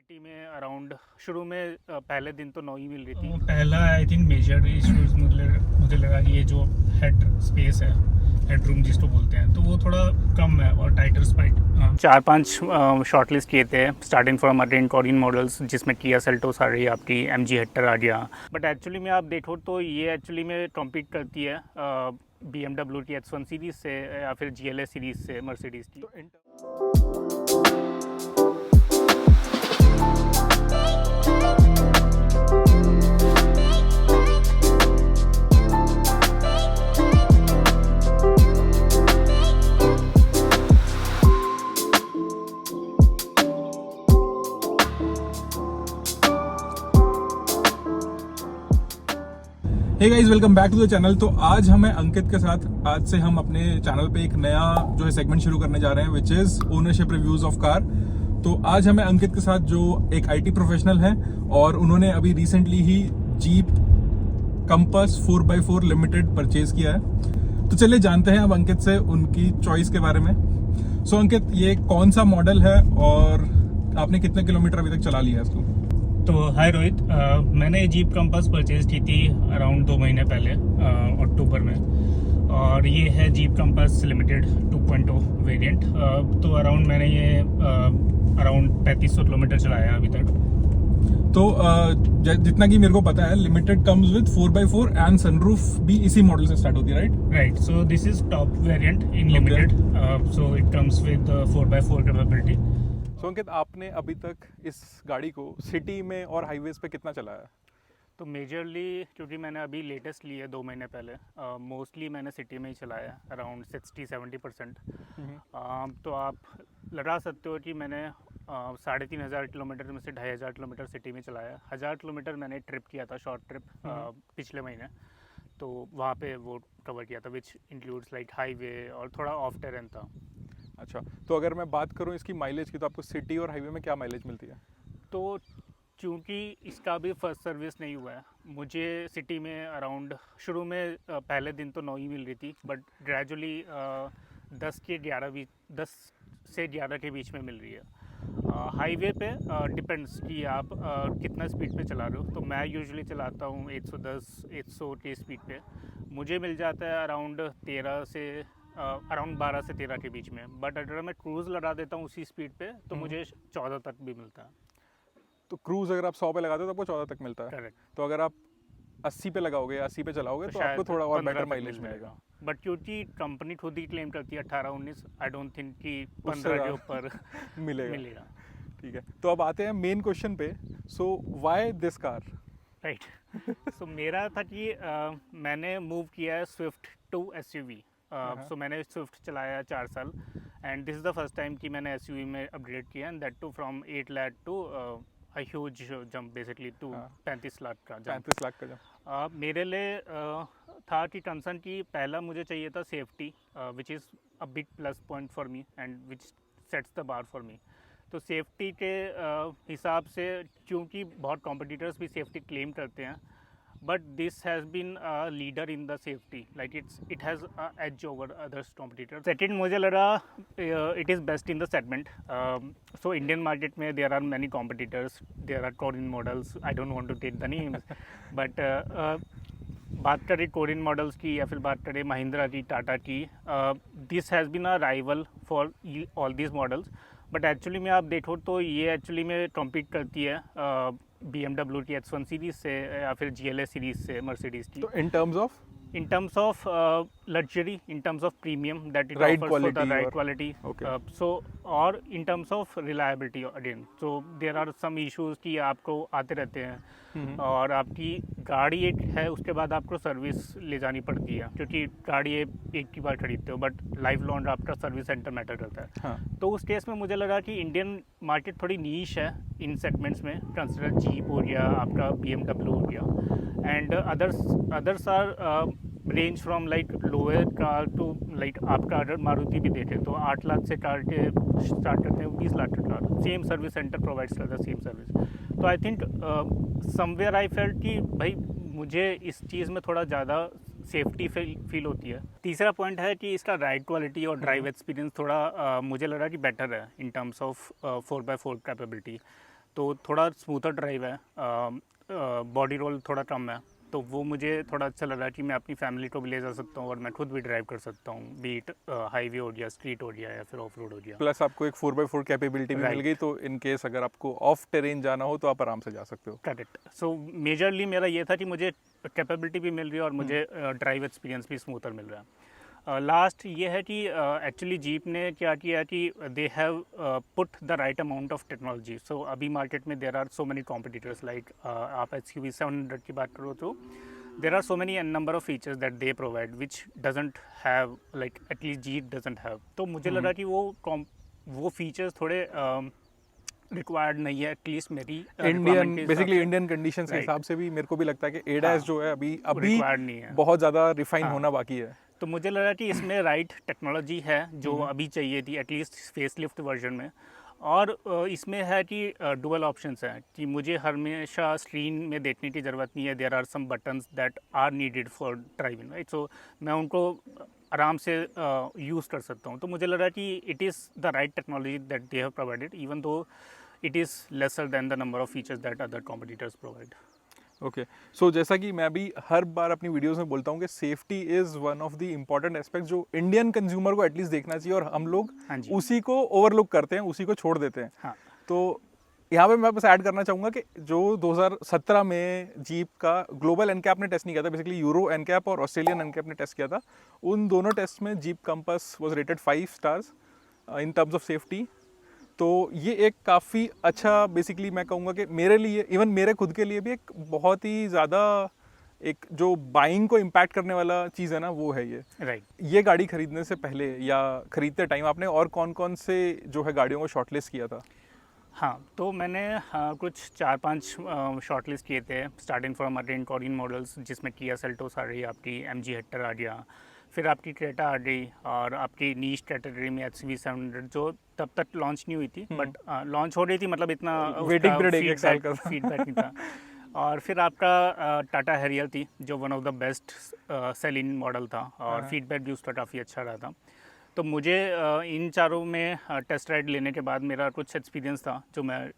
City में around शुरू में पहले दिन तो 9 ही मिल रही थी। पहला आई थिंक मेजर इश्यूज मुझे लगा कि ये जो हेड स्पेस है, हेड रूम जिसको बोलते हैं, तो वो थोड़ा कम है और टाइटर स्पाइट। 4-5 शॉर्टलिस्ट किए थे starting from attain Korean models, जिसमें किया सेल्टोस आ रही है, आपकी MG हेक्टर आ गया। बट एक्चुअली में आप देखो तो ये एक्चुअली में कॉम्पीट करती है BMW की X1 सीरीज़ से या फिर GLA सीरीज़ से, मर्सिडीज़ की। Hey guys, welcome back to the channel. तो आज हम अंकित के साथ, आज से हम अपने चैनल पे एक नया जो है सेगमेंट शुरू करने जा रहे हैं, which is ownership reviews of car. तो आज हमें अंकित के साथ, जो एक IT प्रोफेशनल है और उन्होंने अभी रिसेंटली ही Jeep Compass 4x4 Limited purchase किया है। तो चलिए जानते हैं अब अंकित से उनकी चॉइस के बारे में। सो अंकित, ये कौन सा मॉडल है और आपने कितने किलोमीटर अभी तक चला लिया है इसको? तो हाय रोहित, मैंने जीप कंपास परचेज की थी अराउंड 2 महीने पहले, अक्टूबर में। और ये है जीप कंपास लिमिटेड 2.0 वेरिएंट। तो अराउंड मैंने ये अराउंड 3500 किलोमीटर चलाया है अभी तक। तो जितना कि मेरे को पता है, Limited comes with 4x4 and sunroof भी इसी मॉडल से स्टार्ट होती है, right? Right, so this is top variant in Limited, so it comes with 4x4 capability. So Ankit, आपने अभी तक इस गाड़ी को सिटी में और हाईवेज पे कितना चलाया? तो मेजरली क्योंकि मैंने अभी लेटेस्ट ली है 2 महीने पहले, मोस्टली मैंने सिटी में ही चलाया अराउंड 60-70%। तो आप लगा सकते हो कि मैंने 3500 किलोमीटर में से 2500 किलोमीटर सिटी में चलाया। 1000 किलोमीटर मैंने ट्रिप किया था, शॉर्ट ट्रिप, पिछले महीने। तो वहाँ पे वो कवर किया था, विच इंक्लूड्स लाइक हाईवे और थोड़ा ऑफ टेरेन था। अच्छा, तो अगर मैं बात करूं इसकी माइलेज की, तो आपको सिटी और हाईवे में क्या माइलेज मिलती है? तो चूँकि इसका भी फर्स्ट सर्विस नहीं हुआ है, मुझे सिटी में अराउंड शुरू में पहले दिन तो 9 ही मिल रही थी, बट ग्रेजुअली 10 से 11 के बीच में मिल रही है। हाईवे पे डिपेंड्स कि आप कितना स्पीड पे चला रहे हो। तो मैं यूजुअली चलाता हूँ 110-100 की स्पीड पे। मुझे मिल जाता है अराउंड 12 से 13 के बीच में। बट अगर मैं क्रूज़ लगा देता हूँ उसी स्पीड पे, तो मुझे 14 तक भी मिलता है। तो क्रूज अगर आप 100 पे लगाते हो तो आपको 14 तक मिलता है। करेक्ट। तो अगर आप 80 पे लगाओगे, 80 पे चलाओगे, तो आपको थोड़ा और बेटर माइलेज मिलेगा। बट क्योंकि कंपनी खुद ही क्लेम करती है 18-19, आई डोंट थिंक कि उससे 15 के ऊपर मिलेगा। ठीक है, तो अब आते हैं मेन क्वेश्चन पे। So why this car? Right. So मेरा था कि मैंने मूव किया है स्विफ्ट टू SUV। सो मैंने स्विफ्ट चलाया 4 साल, and this is the first time कि मैंने SUV में अपग्रेड किया, and that too from 8 lakh to a huge jump basically to 35 lakh का जंप। 35 लाख का जंप मेरे लिए था कि कंसर्न कि पहला मुझे चाहिए था safety, which is a big plus point for me and which sets the bar for me. तो सेफ्टी के हिसाब से, क्योंकि बहुत कॉम्पिटिटर्स भी सेफ्टी क्लेम करते हैं, but this has been a leader in the safety, like it has a edge over others competitors. Second मुझे लगा it is best in the segment. So Indian market में there are many competitors, there are Korean models, I don't want to take the names, but बात करें Korean models की या फिर बात करें महिंद्रा की, टाटा की, this has been a rival for all these models. But actually में आप देखो तो ये एक्चुअली में कॉम्पीट करती है BMW की X1 सीरीज़ से या फिर GLA सीरीज़ से, मर्सिडीज़ की। तो in terms of luxury, in terms of premium that it Ride offers for the quality ride or- quality. Okay. So or in terms of reliability again, so there are some issues कि आपको आते रहते हैं और आपकी गाड़ी एक है, उसके बाद आपको सर्विस ले जानी पड़ती है, क्योंकि गाड़ी एक की बार खरीदते हो, बट लाइफ लॉन्ग आपका सर्विस सेंटर मैटर करता है। हाँ। तो उस केस में मुझे लगा कि इंडियन मार्केट थोड़ी नीश है इन सेगमेंट्स में, कंसिडर जीप हो गया, आपका BMW हो गया, and others are range from like lower car to like, आपका अगर मारुति भी देखें तो 8 लाख से कार के स्टार्ट करते हैं, 20 लाख का car, same service centre provides करता है, सेम सर्विस। तो I think somewhere I felt कि भाई मुझे इस चीज़ में थोड़ा ज़्यादा सेफ्टी फील होती है। तीसरा पॉइंट है कि इसका राइड क्वालिटी और ड्राइव एक्सपीरियंस थोड़ा मुझे लगा कि बेटर है in terms of 4x4 capability. तो थोड़ा स्मूथर ड्राइव है, बॉडी रोल थोड़ा कम है, तो वो मुझे थोड़ा अच्छा लगा कि मैं अपनी फैमिली को भी ले जा सकता हूँ और मैं खुद भी ड्राइव कर सकता हूँ, बीट हाईवे हो गया, स्ट्रीट हो गया या फिर ऑफ रोड हो गया। प्लस आपको एक 4x4 कैपेबिलिटी भी मिल Right. गई, तो इन केस अगर आपको ऑफ टेरेन जाना हो तो आप आराम से जा सकते हो। करेक्ट। सो मेजरली मेरा ये था कि मुझे कैपेबिलिटी भी मिल रही है और मुझे ड्राइव एक्सपीरियंस भी स्मूथर मिल रहा है। लास्ट ये है कि एक्चुअली जीप ने क्या किया कि they have put the right amount of technology. So अभी मार्केट में there are so many competitors, like आप XUV 700 की बात करो तो there are so many number of features that they provide which doesn't have, like at least Jeep doesn't have। तो मुझे लगा कि वो फीचर्स थोड़े रिक्वायर्ड नहीं है, एटलीस्ट मेरी इंडियन बेसिकली इंडियन कंडीशंस के Right. हिसाब से भी मेरे को भी लगता है कि एडास जो है अभी रिक्वायर्ड नहीं है। बहुत ज़्यादा रिफाइन हाँ। होना बाकी है। तो मुझे लगा कि इसमें राइट टेक्नोलॉजी है जो अभी चाहिए थी, एटलीस्ट फेसलिफ्ट वर्जन में। और इसमें है कि डुअल ऑप्शंस हैं कि मुझे हमेशा स्क्रीन में देखने की ज़रूरत नहीं है। There are some buttons that are needed for driving, right. So मैं उनको आराम से यूज़ कर सकता हूँ। तो मुझे लगा कि it is the right technology that they have provided, even though it is lesser than the number of features that other competitors provide. Okay, so जैसा कि मैं भी हर बार अपनी वीडियोस में बोलता हूँ कि safety is one of the important aspect जो इंडियन कंज्यूमर को एटलीस्ट देखना चाहिए, और हम लोग हाँ जी। उसी को ओवरलुक करते हैं, उसी को छोड़ देते हैं। हाँ। तो यहाँ पे मैं बस ऐड करना चाहूँगा कि जो 2017 में जीप का ग्लोबल एनकैप ने टेस्ट नहीं किया था, बेसिकली यूरो एनकैप और ऑस्ट्रेलियन एनकैप ने टेस्ट किया था, उन दोनों टेस्ट में jeep compass was rated 5 stars in terms of safety. तो ये एक काफ़ी अच्छा, बेसिकली मैं कहूँगा कि मेरे लिए, इवन मेरे खुद के लिए भी एक बहुत ही ज़्यादा एक जो बाइंग को इम्पैक्ट करने वाला चीज़ है ना, वो है ये। राइट। ये गाड़ी खरीदने से पहले या खरीदते टाइम आपने और कौन कौन से जो है गाड़ियों को शॉर्टलिस्ट किया था? हाँ, तो मैंने कुछ 4-5 शॉर्टलिस्ट किए थे, starting from again Korean models, जिसमें किया सेल्टोस आ रही, आपकी MG हेक्टर आ गया, फिर आपकी क्रेटा आ गई, और आपकी नीश कैटेगरी में XUV 700 जो तब तक लॉन्च नहीं हुई थी, बट लॉन्च हो रही थी, मतलब इतना वेटिंग पीरियड एक साल का था। फीडबैक नहीं था। और फिर आपका टाटा हैरियर थी जो one of the best selling model था, और फीडबैक भी उसका काफ़ी अच्छा रहा था। तो मुझे इन चारों में टेस्ट राइड लेने के बाद मेरा कुछ एक्सपीरियंस था जो मैं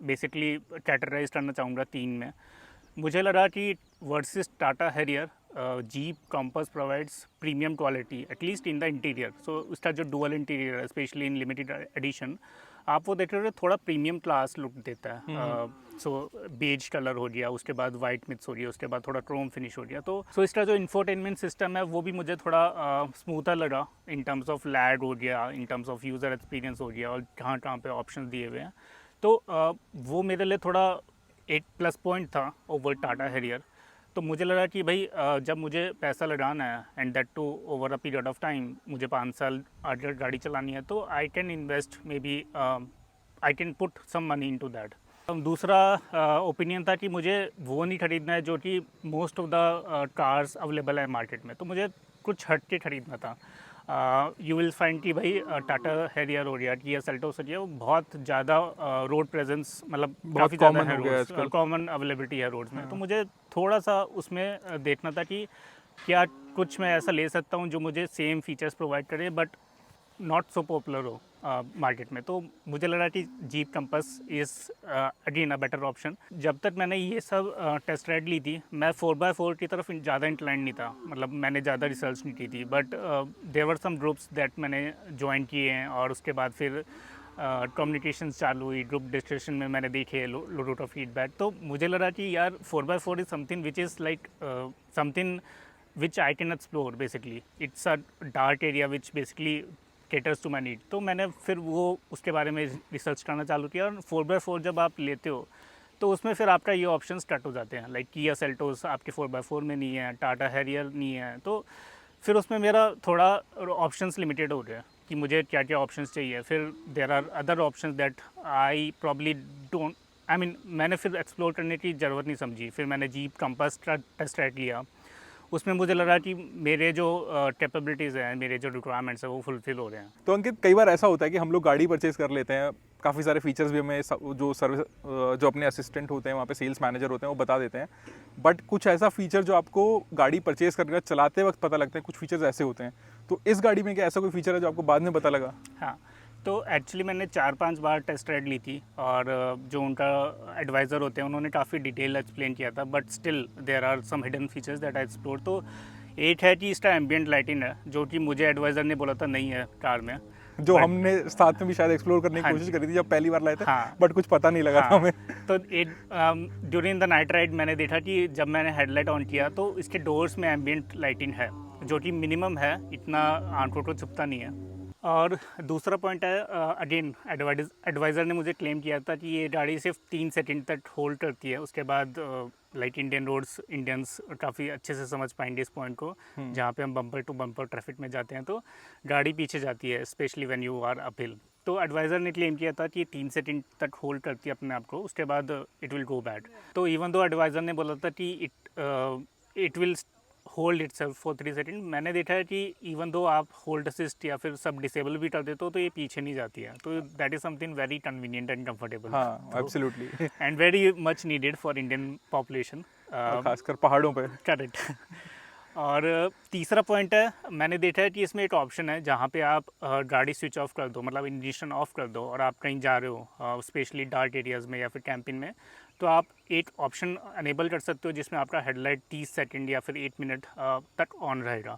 बेसिकली कैटेगराइज करना चाहूँगा 3 में। मुझे लगा कि versus Tata Harrier, Jeep Compass provides premium quality at least in the interior. So उसका जो डुअल इंटीरियर है, स्पेशली इन लिमिटेड एडिशन, आप वो देख रहे हो थोड़ा प्रीमियम क्लास लुक देता है। सो बेज कलर हो गया, उसके बाद वाइट मिक्स हो गया, उसके बाद थोड़ा क्रोम फिनिश हो गया। तो इसका जो इंफोटेनमेंट सिस्टम है वो भी मुझे थोड़ा स्मूथर लगा, इन टर्म्स ऑफ लैग हो गया, in terms of user experience हो गया, और कहाँ कहाँ पे ऑप्शन दिए हुए हैं। तो वो मेरे लिए थोड़ा एक प्लस पॉइंट था ओवर टाटा हैरियर। तो मुझे लगा कि भाई जब मुझे पैसा लगाना है, and that too over a period of time, मुझे 5 साल आगे गाड़ी चलानी है, तो I can invest, maybe I can put some money into that. दूसरा ओपिनियन था कि मुझे वो नहीं खरीदना है जो कि most of the cars available है मार्केट में, तो मुझे कुछ हट के खरीदना था। यू विल फाइंड कि भाई टाटा हैरियर हो गया, किया सेल्टोस हो गया, वो बहुत ज़्यादा रोड प्रेजेंस, मतलब काफ़ी ज़्यादा common हो गया आजकल। है, कॉमन अवेलेबिलिटी है रोड्स में। तो मुझे थोड़ा सा उसमें देखना था कि क्या कुछ मैं ऐसा ले सकता हूँ जो मुझे सेम फीचर्स प्रोवाइड करे बट नॉट सो पॉपुलर हो मार्केट में। तो मुझे लगा कि jeep compass is again a better option. जब तक मैंने ये सब टेस्ट राइड ली थी, मैं 4x4 की तरफ ज़्यादा इंक्लाइंड नहीं था, मतलब मैंने ज़्यादा रिसर्च नहीं की थी, but there were some groups that मैंने ज्वाइन किए हैं, और उसके बाद फिर कम्युनिकेशंस चालू हुई, ग्रुप डिस्कशन में मैंने देखे लोट ऑफ फीडबैक। तो मुझे लगा कि यार 4x4 is something which is like something which I can explore. Basically it's a dark area which basically caters to my need. तो मैंने फिर वो उसके बारे में रिसर्च करना चालू किया, और 4x4 जब आप लेते हो तो उसमें फिर आपका ये ऑप्शन स्टार्ट हो जाते हैं, लाइक किया सेल्टोस आपके 4x4 में नहीं है, टाटा हैरियर नहीं है, तो फिर उसमें मेरा थोड़ा ऑप्शंस लिमिटेड हो गए कि मुझे क्या क्या ऑप्शंस चाहिए। फिर there are other options that I probably don't, I mean मैंने फिर एक्सप्लोर करने की ज़रूरत नहीं समझी। फिर मैंने जीप कंपास टेस्ट राइड लिया, उसमें मुझे लगा कि मेरे जो कैपेबिलिटीज़ हैं, मेरे जो रिक्वायरमेंट्स हैं, वो फुलफिल हो रहे हैं। तो अंकित, कई बार ऐसा होता है कि हम लोग गाड़ी परचेज कर लेते हैं, काफ़ी सारे फीचर्स भी हमें जो सर्विस जो अपने असिस्टेंट होते हैं वहाँ पे सेल्स मैनेजर होते हैं वो बता देते हैं, बट कुछ ऐसा फीचर जो आपको गाड़ी परचेज करके चलाते वक्त पता लगता है, कुछ फीचर्स ऐसे होते हैं। तो इस गाड़ी में क्या ऐसा कोई फीचर है जो आपको बाद में पता लगा? हाँ, तो एक्चुअली मैंने 4-5 बार टेस्ट राइड ली थी और जो उनका एडवाइज़र होते हैं उन्होंने काफ़ी डिटेल एक्सप्लेन किया था, but still there are some hidden features that I explore. तो एक है कि इसका एम्बियंट लाइटिंग है, जो कि मुझे एडवाइज़र ने बोला था नहीं है कार में, जो हमने साथ में भी शायद एक्सप्लोर करने की हाँ कोशिश करी थी जब पहली बार लाए थे, हाँ। बट कुछ पता नहीं लगा था हमें। तो ड्यूरिंग द नाइट राइड मैंने देखा कि जब मैंने हेडलाइट ऑन किया तो इसके डोर्स में एम्बियंट लाइटिंग है, जो कि मिनिमम है, इतना आंखों को चुभता नहीं है। और दूसरा पॉइंट है, अगेन एडवाइज़र ने मुझे क्लेम किया था कि ये गाड़ी सिर्फ 3 सेकंड तक होल्ड करती है, उसके बाद लाइक इंडियन रोड्स इंडियंस काफ़ी अच्छे से समझ पाएंगे इस पॉइंट को, जहाँ पे हम बम्पर टू बम्पर ट्रैफिक में जाते हैं तो गाड़ी पीछे जाती है, specially when you are uphill. तो एडवाइज़र ने क्लेम किया था कि 3 सेकंड तक होल्ड करती है अपने आप को, उसके बाद इट विल गो बैड। तो इवन दो एडवाइज़र ने बोला था कि it will hold itself for 3 second, मैंने देखा है कि इवन दो आप होल्ड असिस्ट या फिर सब डिसेबल भी कर देते हो तो ये पीछे नहीं जाती है। तो that is something very convenient and comfortable, हाँ, absolutely, and very much needed for Indian population, खासकर पहाड़ों पे। करेक्ट। और तीसरा पॉइंट है, मैंने देखा है कि इसमें एक ऑप्शन है जहाँ पे आप गाड़ी स्विच ऑफ कर दो, मतलब इंडिकेशन ऑफ कर दो और आप कहीं जा रहे हो स्पेशली डार्क एरियाज़ में या फिर कैंपिंग में, तो आप एक ऑप्शन अनेबल कर सकते हो जिसमें आपका हेडलाइट 30 सेकंड या फिर 8 मिनट तक ऑन रहेगा।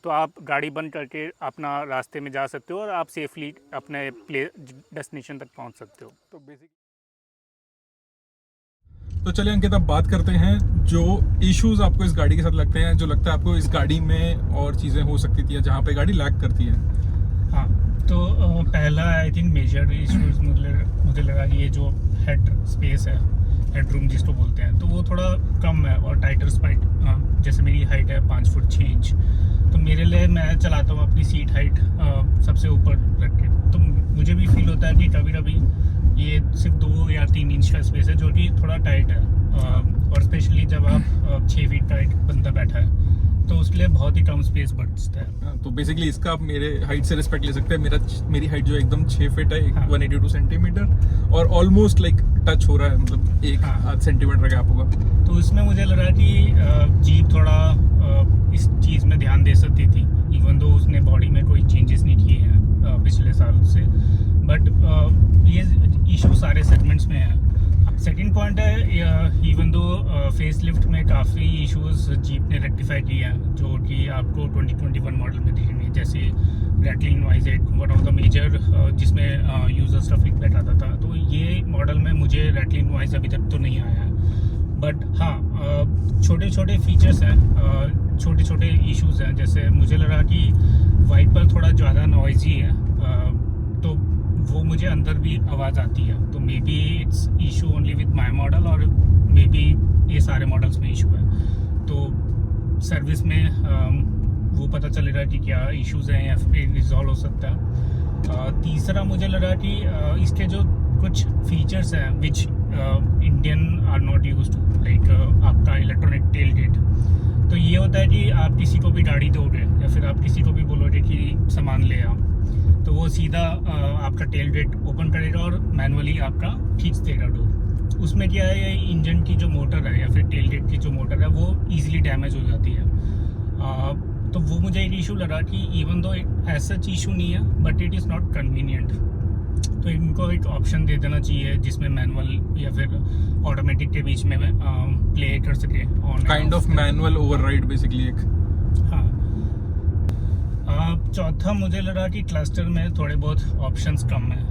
तो आप गाड़ी बंद करके अपना रास्ते में जा सकते हो और आप सेफली अपने डेस्टिनेशन तक पहुंच सकते हो। तो चलिए अंकित, अब बात करते हैं जो इश्यूज आपको इस गाड़ी के साथ लगते हैं, जो लगता है आपको इस गाड़ी में और चीज़ें हो सकती थी या जहाँ पे गाड़ी लैग करती है। हाँ, तो पहला आई थिंक मेजर इश्यूज मुझे लगा कि ये जो हेड स्पेस है, हेड रूम जिसको बोलते हैं, तो वो थोड़ा कम है और टाइटर स्पाइट, जैसे मेरी हाइट है 5 फुट 6 इंच, तो मेरे लिए मैं चलाता हूँ अपनी सीट हाइट सबसे ऊपर रख के, तो मुझे भी फील होता है कि कभी कभी ये सिर्फ 2 या 3 इंच का स्पेस है जो कि थोड़ा टाइट है, और स्पेशली जब आप 6 फीट का एक बंदा बैठा है तो उसके लिए बहुत ही कम स्पेस बचता है। तो बेसिकली इसका आप मेरे हाइट से रिस्पेक्ट ले सकते हैं। मेरी हाइट जो एकदम 6 फीट है, हाँ। 182 सेंटीमीटर, और ऑलमोस्ट लाइक टच हो रहा है, मतलब 1 सेंटीमीटर गैप होगा। तो इसमें मुझे लगा कि जीप थोड़ा इस चीज़ में ध्यान दे सकती थी, इवन दो उसने बॉडी में कोई चेंजेस नहीं किए हैं पिछले साल से, बट ये इशू सारे सेगमेंट्स में है। सेकंड पॉइंट है, इवन दो फेस लिफ्ट में काफ़ी इश्यूज जीप ने रेक्टिफाई किए हैं जो कि आपको 2021 मॉडल में दिखेंगे, जैसे रैटलिंग नॉइज है वन ऑफ द मेजर, जिसमें यूजर स्टफ फीडबैक आता था, तो ये मॉडल में मुझे रैटलिंग नॉइज अभी तक तो नहीं आया है, बट हाँ छोटे छोटे फीचर्स हैं, छोटे छोटे इश्यूज हैं, जैसे मुझे लगा कि वाइपर थोड़ा ज़्यादा नॉइजी है, तो वो मुझे अंदर भी आवाज़ आती है, तो may be it's issue only with my model और मे बी ये सारे मॉडल्स में इशू है, तो सर्विस में वो पता चलेगा कि क्या इश्यूज हैं या फिर रिजॉल्व हो सकता है। तीसरा मुझे लगा कि इसके जो कुछ फीचर्स हैं which Indian are not used to, like आपका इलेक्ट्रॉनिक टेल गेट, तो ये होता है कि आप किसी को भी गाड़ी दोगे या फिर आप किसी को भी बोलोगे कि सामान ले आओ, तो वो सीधा आपका टेल गेट ओपन करेगा और मैनुअली आपका खींच देगा डोर। उसमें क्या है, ये इंजन की जो मोटर है या फिर टेल गेट की जो मोटर है वो ईजिली डैमेज हो जाती है, तो वो मुझे एक इशू लगा कि इवन दो ऐसा इशू नहीं है but it is not convenient, तो इनको एक ऑप्शन दे देना चाहिए जिसमें मैनुअल या फिर ऑटोमेटिक के बीच में प्ले कर सके, kind of manual override basically एक। हाँ, चौथा मुझे लगा कि क्लस्टर में थोड़े बहुत ऑप्शंस कम है,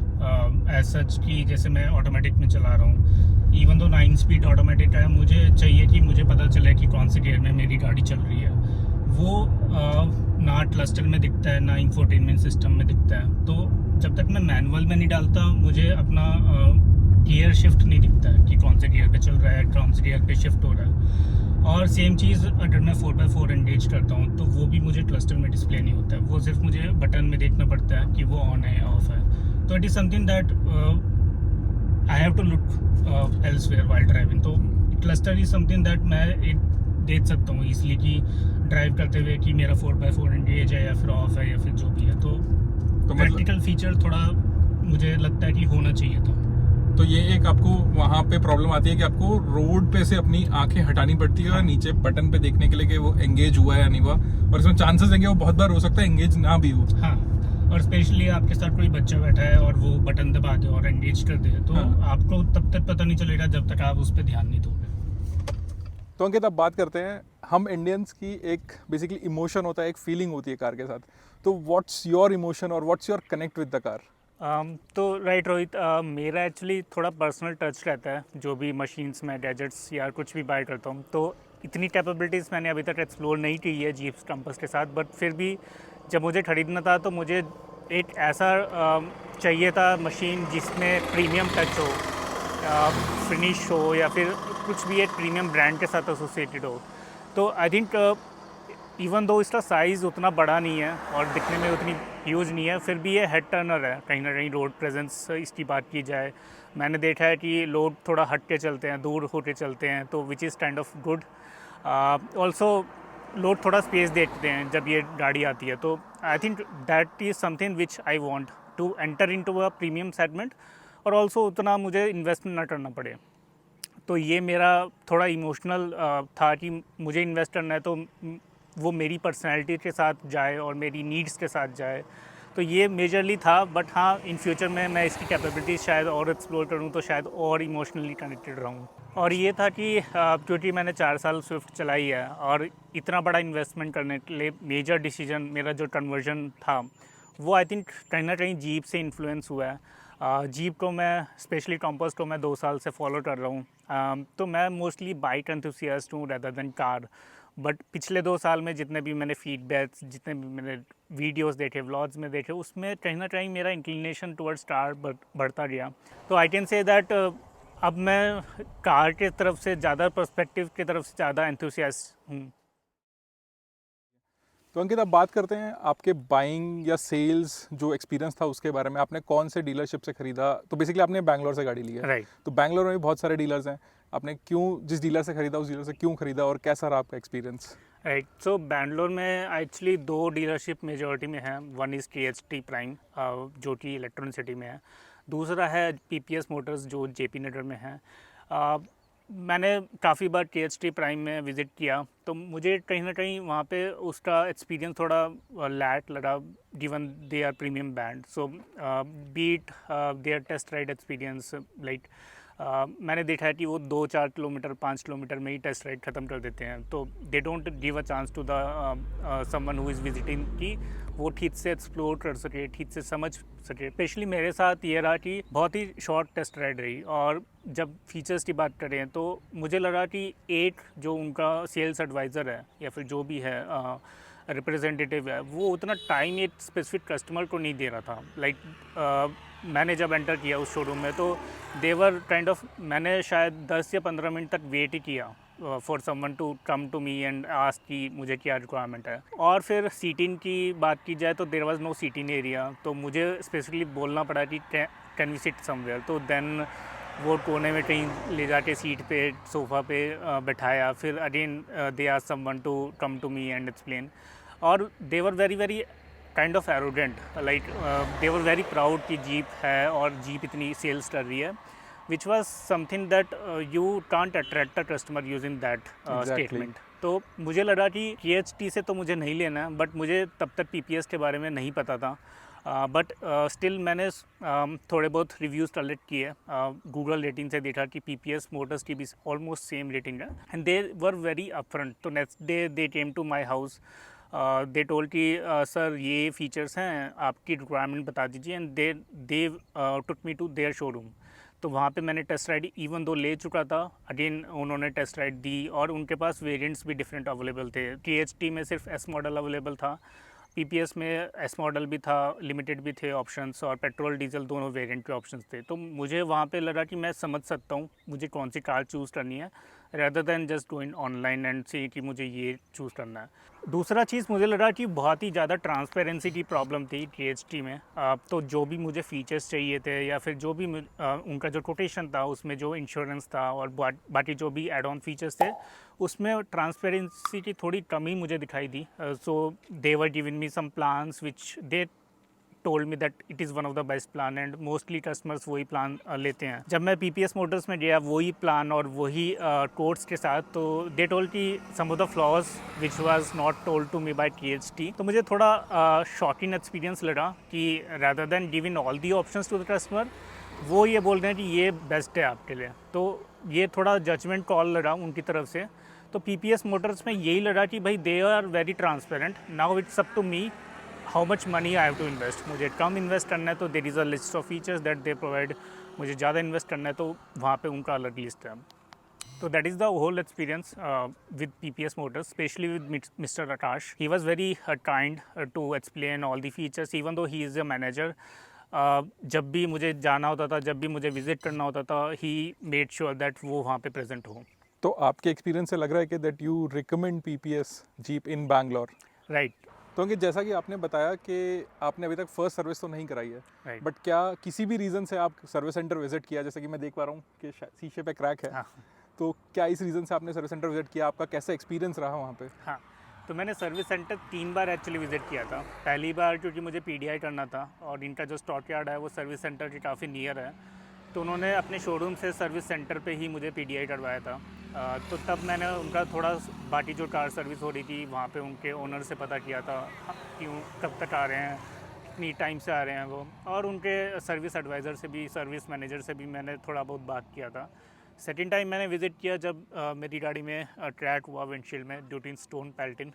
एज सच कि जैसे मैं ऑटोमेटिक में चला रहा हूँ, इवन दो 9 स्पीड ऑटोमेटिक है, मुझे चाहिए कि मुझे पता चले कि कौन से गियर में मेरी गाड़ी चल रही है, वो ना क्लस्टर में दिखता है ना इंफोटेनमेंट सिस्टम में दिखता है, तो जब तक मैं मैनुअल में नहीं डालता मुझे अपना गियर शिफ्ट नहीं दिखता है कि कौन से गियर पे चल रहा है, कौन से गियर पे शिफ्ट हो रहा है। और सेम चीज़ अगर मैं 4x4 एंगेज करता हूँ तो वो भी मुझे क्लस्टर में डिस्प्ले नहीं होता है, वो सिर्फ मुझे बटन में देखना पड़ता है कि वो ऑन है या ऑफ है, तो it is something that I have to look elsewhere while driving, तो क्लस्टर इज़ समथिंग दैट मैं एक देख सकता हूँ इसलिए कि ड्राइव करते हुए कि मेरा 4x4 एंगेज है या फिर ऑफ है या फिर जो भी है, तो प्रैक्टिकल फीचर थोड़ा मुझे लगता है कि होना चाहिए था। तो ये एक आपको वहाँ पे प्रॉब्लम आती है कि आपको रोड पे से अपनी आंखें हटानी पड़ती है, हाँ। नीचे बटन पे देखने के लिए कि वो एंगेज हुआ है या नहीं हुआ, और इसमें चांसेस हैं कि वो बहुत बार हो सकता है एंगेज ना भी हो। हाँ, और स्पेशली आपके साथ कोई बच्चा बैठा है और वो बटन दबा दे और एंगेज कर दे, तो हाँ। आपको तब तक पता नहीं चलेगा जब तक आप उस पर ध्यान नहीं दोगे। तो अंकित, अब बात करते हैं, हम इंडियंस की एक बेसिकली इमोशन होता है, एक फीलिंग होती है कार के साथ। तो व्हाट्स योर इमोशन और what's your connect with the car? तो राइट रोहित, मेरा एक्चुअली थोड़ा पर्सनल टच रहता है जो भी मशीन्स में गैजेट्स या कुछ भी बाय करता हूँ। तो इतनी कैपेबिलिटीज़ मैंने अभी तक एक्सप्लोर नहीं की है जीप कंपास के साथ, बट फिर भी जब मुझे खरीदना था तो मुझे एक ऐसा चाहिए था मशीन जिसमें प्रीमियम टच हो, फिनिश हो, या फिर कुछ भी एक प्रीमियम ब्रांड के साथ एसोसिएटेड हो। तो आई थिंक इवन दो इसका साइज़ उतना बड़ा नहीं है और दिखने में उतनी ह्यूज नहीं है, फिर भी ये हेड टर्नर है कहीं ना कहीं। रोड प्रेजेंस इसकी बात की जाए, मैंने देखा है कि लोग थोड़ा हट के चलते हैं, दूर होके चलते हैं, तो which is kind of good. Also लोग थोड़ा स्पेस देखते हैं जब ये गाड़ी आती है। तो I think that is something which I want to enter in to a premium segment, और ऑल्सो उतना मुझे इन्वेस्टमेंट ना करना पड़े। तो ये मेरा थोड़ा इमोशनल था कि मुझे इन्वेस्ट करना है तो वो मेरी पर्सनैलिटी के साथ जाए और मेरी नीड्स के साथ जाए। तो ये मेजरली था, बट हाँ, इन फ्यूचर में मैं इसकी कैपेबिलिटीज़ शायद और एक्सप्लोर करूँ तो शायद और इमोशनली कनेक्टेड रहूँ। और ये था कि क्योंकि मैंने 4 साल स्विफ्ट चलाई है और इतना बड़ा इन्वेस्टमेंट करने के लिए मेजर डिसीजन मेरा जो कन्वर्जन था वो आई थिंक कहीं ना कहीं जीप से इन्फ्लुएंस हुआ है। जीप को मैं, स्पेशली कंपास को मैं 2 साल से फॉलो कर रहा हूँ। तो मैं मोस्टली बाइक एंथुसियास्ट हूँ रेदर देन कार। बट पिछले 2 साल में जितने भी मैंने फीडबैक्स, जितने भी मैंने वीडियोस देखे, व्लॉग्स में देखे, उसमें कहीं ना कहीं मेरा इंक्लिनेशन टुवर्ड्स कार बढ़ता गया। तो आई कैन से दैट अब मैं कार के तरफ से ज़्यादा, पर्सपेक्टिव की तरफ से ज़्यादा एंथुसियास्ट हूँ। तो अंकित, अब बात करते हैं आपके बाइंग या सेल्स जो एक्सपीरियंस था उसके बारे में। आपने कौन से डीलरशिप से खरीदा? तो बेसिकली आपने बैंगलोर से गाड़ी ली है, राइट। तो बैंगलोर में भी बहुत सारे डीलर्स हैं। आपने क्यों, जिस डीलर से खरीदा उस डीलर से क्यों खरीदा और कैसा रहा आपका एक्सपीरियंस? राइट, सो बैंगलोर में एक्चुअली 2 डीलरशिप मेजॉरिटी में है। वन इज़ KHT प्राइम जो कि इलेक्ट्रॉनिक सिटी में है, दूसरा है PPS मोटर्स जो JP नगर में है। मैंने काफ़ी बार KHT प्राइम में विज़िट किया, तो मुझे कहीं ना कहीं वहाँ पे उसका एक्सपीरियंस थोड़ा लैक लगा, given they are premium band. So beat their test ride experience, like मैंने देखा है कि वो 2-4 किलोमीटर, 5 किलोमीटर में ही टेस्ट राइड ख़त्म कर देते हैं। तो they don't give a chance to the someone who is visiting कि वो ठीक से एक्सप्लोर कर सके, ठीक से समझ सके। स्पेशली मेरे साथ ये रहा कि बहुत ही शॉर्ट टेस्ट राइड रही, और जब फीचर्स की बात करें तो मुझे लगा कि एक जो उनका सेल्स एडवाइज़र है या फिर जो भी है रिप्रेजेंटेटिव है, वो उतना टाइम एक स्पेसिफिक कस्टमर को नहीं दे रहा था। लाइक मैंने जब एंटर किया उस शोरूम में तो देवर काइंड ऑफ, मैंने शायद 10 या 15 मिनट तक वेट ही किया for someone to come to me and ask कि मुझे क्या रिक्वायरमेंट है। और फिर सीटिंग की बात की जाए तो there was no seating area, तो मुझे स्पेसिफिकली बोलना पड़ा कि कैन वी सिट समवेयर। तो देन वो कोने में कहीं ले जाके सीट पे, सोफ़ा पे बैठाया। फिर again they asked someone to come to me and explain, और they were very kind of arrogant, like they were very proud कि जीप है और जीप इतनी सेल्स कर रही है, which was something that you can't attract a customer using that statement. तो मुझे लगा कि KHT से तो मुझे नहीं लेना है, बट मुझे तब तक PPS के बारे में नहीं पता था। बट स्टिल मैंने थोड़े बहुत रिव्यूज़ कलेक्ट किए, गूगल रेटिंग से देखा कि PPS मोटर्स की भी ऑलमोस्ट सेम रेटिंग है, and they were very upfront. तो next day they came to my house, they told कि सर ये फीचर्स हैं, आपकी रिक्वायरमेंट बता दीजिए, and they took me to their showroom. तो वहाँ पे मैंने टेस्ट राइड इवन दो ले चुका था, अगेन उन्होंने टेस्ट राइड दी, और उनके पास वेरिएंट्स भी डिफरेंट अवेलेबल थे। KHT में सिर्फ S मॉडल अवेलेबल था, PPS में S मॉडल भी था, लिमिटेड भी थे ऑप्शंस, और पेट्रोल डीजल दोनों वेरिएंट के ऑप्शंस थे। तो मुझे वहाँ पे लगा कि मैं समझ सकता हूँ मुझे कौन सी कार चूज़ करनी है, rather than just going online and से कि मुझे ये चूज़ करना है। दूसरा चीज़ मुझे लगा कि बहुत ही ज़्यादा ट्रांसपेरेंसी की प्रॉब्लम थी KHT में। तो जो भी मुझे फीचर्स चाहिए थे या फिर जो भी उनका जो कोटेशन था उसमें जो इंश्योरेंस था और बाकी जो भी एड ऑन फीचर्स थे उसमें ट्रांसपेरेंसी की थोड़ी कमी मुझे दिखाई दी। So they were giving me some plans which they told me that it is one of the best plan and mostly customers वही plan लेते हैं. जब मैं PPS Motors में गया वही plan और वही quotes के साथ, तो they told कि some of the flaws which was not told to me by THT. तो मुझे थोड़ा shocking experience लगा कि rather than giving all the options to the customer, वो ये बोल रहे हैं कि ये बेस्ट है आपके लिए. तो ये थोड़ा जजमेंट कॉल लगा उनकी तरफ से. तो PPS मोटर्स में यही लगा कि भाई they are very transparent. Now it's up to me how much money I have to invest. मुझे कम इन्वेस्ट करना है तो there is a list of features that they provide. मुझे ज़्यादा इन्वेस्ट करना है तो वहाँ पे उनका अलग लिस्ट है. So that is the whole experience with PPS Motors, especially with Mr. Akash. He was very kind to explain all the features, even though he is a manager. जब भी मुझे जाना होता था, जब भी मुझे विजिट करना होता था, he made sure that वो वहाँ पे प्रेजेंट हो. तो आपके एक्सपीरियंस से लग रहा है कि that you recommend PPS jeep in Bangalore. Right. तो अंकित, जैसा कि आपने बताया कि आपने अभी तक फर्स्ट सर्विस तो नहीं कराई है, Right. बट क्या किसी भी रीज़न से आप सर्विस सेंटर विजिट किया? जैसे कि मैं देख पा रहा हूँ कि शीशे पे क्रैक है. हाँ. तो क्या इस रीज़न से आपने सर्विस सेंटर विजिट किया? आपका कैसा एक्सपीरियंस रहा वहाँ पे? हाँ, तो मैंने सर्विस सेंटर 3 बार एक्चुअली विज़िट किया था. पहली बार क्योंकि मुझे PDI करना था और इनका जो स्टॉक यार्ड है वो सर्विस सेंटर के काफ़ी नियर है, तो उन्होंने अपने शोरूम से सर्विस सेंटर पे ही मुझे PDI करवाया था. तो तब मैंने उनका थोड़ा बाकी जो कार सर्विस हो रही थी वहाँ पे उनके ओनर से पता किया था क्यों कब तक आ रहे हैं, कितनी टाइम से आ रहे हैं वो, और उनके सर्विस एडवाइज़र से भी, सर्विस मैनेजर से भी मैंने थोड़ा बहुत बात किया था. सेकेंड टाइम मैंने विज़िट किया जब मेरी गाड़ी में क्रैक हुआ विंडशील्ड में ड्यू टू स्टोन पेल्टिन.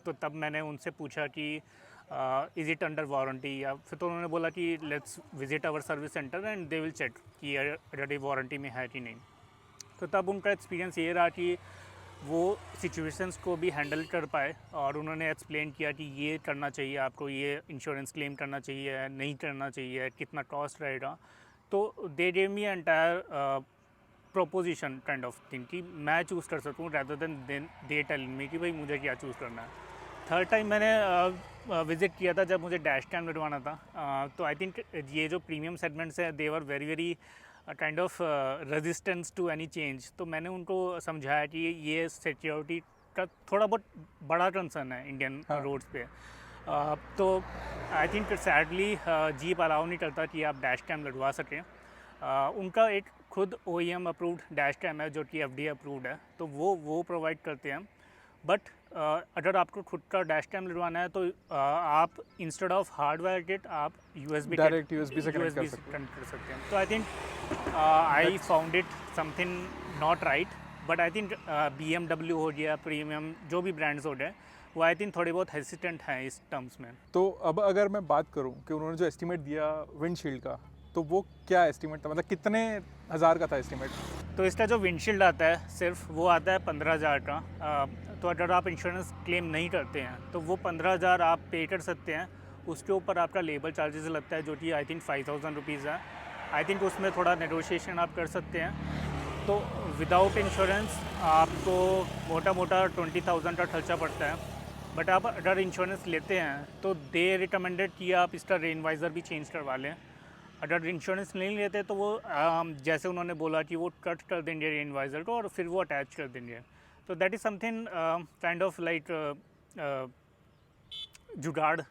तो तब मैंने उनसे पूछा कि इज़ इट अंडर वारंटी, या फिर तो उन्होंने बोला कि let's visit our service center and they will check कि ऑलरेडी वारंटी में है कि नहीं. तो तब उनका एक्सपीरियंस ये रहा कि वो सिचुएशंस को भी हैंडल कर पाए और उन्होंने एक्सप्लेन किया कि ये करना चाहिए आपको, ये इंश्योरेंस क्लेम करना चाहिए, नहीं करना चाहिए, कितना कॉस्ट रहेगा. तो they gave me entire proposition kind of thing कि मैं चूज़ कर सकूँ rather than they telling me कि भाई मुझे क्या चूज़ करना है. थर्ड टाइम मैंने विज़िट किया था जब मुझे डैश कैम लगवाना था. तो आई थिंक ये जो प्रीमियम सेगमेंट्स है they were very very kind of resistance to any change. तो मैंने उनको समझाया कि ये सिक्योरिटी का थोड़ा बहुत बड़ा कंसर्न है इंडियन रोड्स पे. तो I think sadly jeep allow नहीं करता कि आप डैश कैम लगवा सकें. उनका एक खुद OEM अप्रूव्ड डैश कैम है जो कि FDA अप्रूव्ड है, तो वो प्रोवाइड करते हैं. बट अगर आपको खुद का डैश कैम लगवाना है तो आप इंस्टेड ऑफ हार्डवेयर किट आप डायरेक्ट USB से कनेक्ट कर सकते हैं. तो I think I found it something not right. But I think BMW हो गया, प्रीमियम जो भी ब्रांड्स हो गए, वो आई थिंक थोड़े बहुत हेसिटेंट हैं इस टर्म्स में. तो अब अगर मैं बात करूं कि उन्होंने जो एस्टिमेट दिया विंडशील्ड का, तो वो क्या एस्टिमेट था? मतलब कितने हज़ार का था एस्टिमेट? तो इसका जो विंडशील्ड आता है सिर्फ वो आता है 15,000 का. तो अगर आप इंश्योरेंस क्लेम नहीं करते हैं तो वो 15,000 आप पे कर सकते हैं. उसके ऊपर आपका लेबर चार्जेस लगता है जो कि आई थिंक 5,000 रुपीज़ है. आई थिंक उसमें थोड़ा नेगोशिएशन आप कर सकते हैं. तो विदाउट इंश्योरेंस आपको मोटा मोटा 20,000 का खर्चा पड़ता है. बट आप अगर इंश्योरेंस लेते हैं तो दे रिकमेंडेड कि आप इसका रेन वाइज़र भी चेंज करवा लें. अगर इंश्योरेंस नहीं लेते तो वो जैसे उन्होंने बोला कि वो कट कर देंगे रेन वाइज़र को और फिर वो अटैच कर देंगे. तो that is something kind of like जुगाड़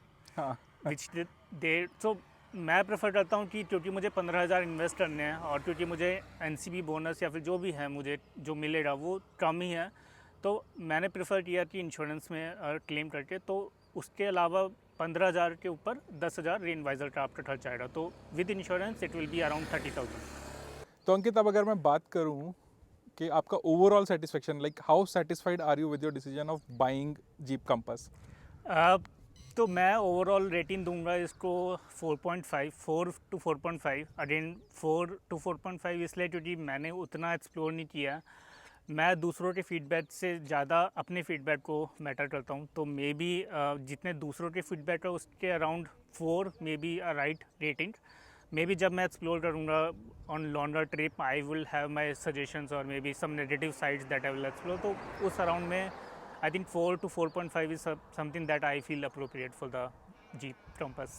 विच दे. सो मैं प्रेफर करता हूँ कि क्योंकि मुझे 15,000 इन्वेस्ट करने हैं और क्योंकि मुझे NCB बोनस या फिर जो भी है मुझे जो मिलेगा वो कम ही है, तो मैंने प्रेफर किया कि इंश्योरेंस में क्लेम करके. तो उसके अलावा 15,000 के ऊपर 10,000 रेन वाइज़र का आपका खर्च आएगा. तो with insurance it will be around 30,000. तो अंकित, अब अगर मैं बात करूं कि आपका overall satisfaction, like how satisfied are you with your decision of buying Jeep Compass? तो मैं ओवरऑल रेटिंग दूंगा इसको 4.5, 4 to 4.5. अगेन 4 to 4.5 इसलिए क्योंकि मैंने उतना एक्सप्लोर नहीं किया. मैं दूसरों के फीडबैक से ज़्यादा अपने फीडबैक को मैटर करता हूँ. तो मे बी जितने दूसरों के फीडबैक है उसके around 4 maybe a right rating. Maybe जब मैं एक्सप्लोर करूँगा on longer trip I will have my suggestions और maybe some negative sides that I will explore. तो उस अराउंड में I think 4 to 4.5 is something that I feel appropriate for the Jeep Compass.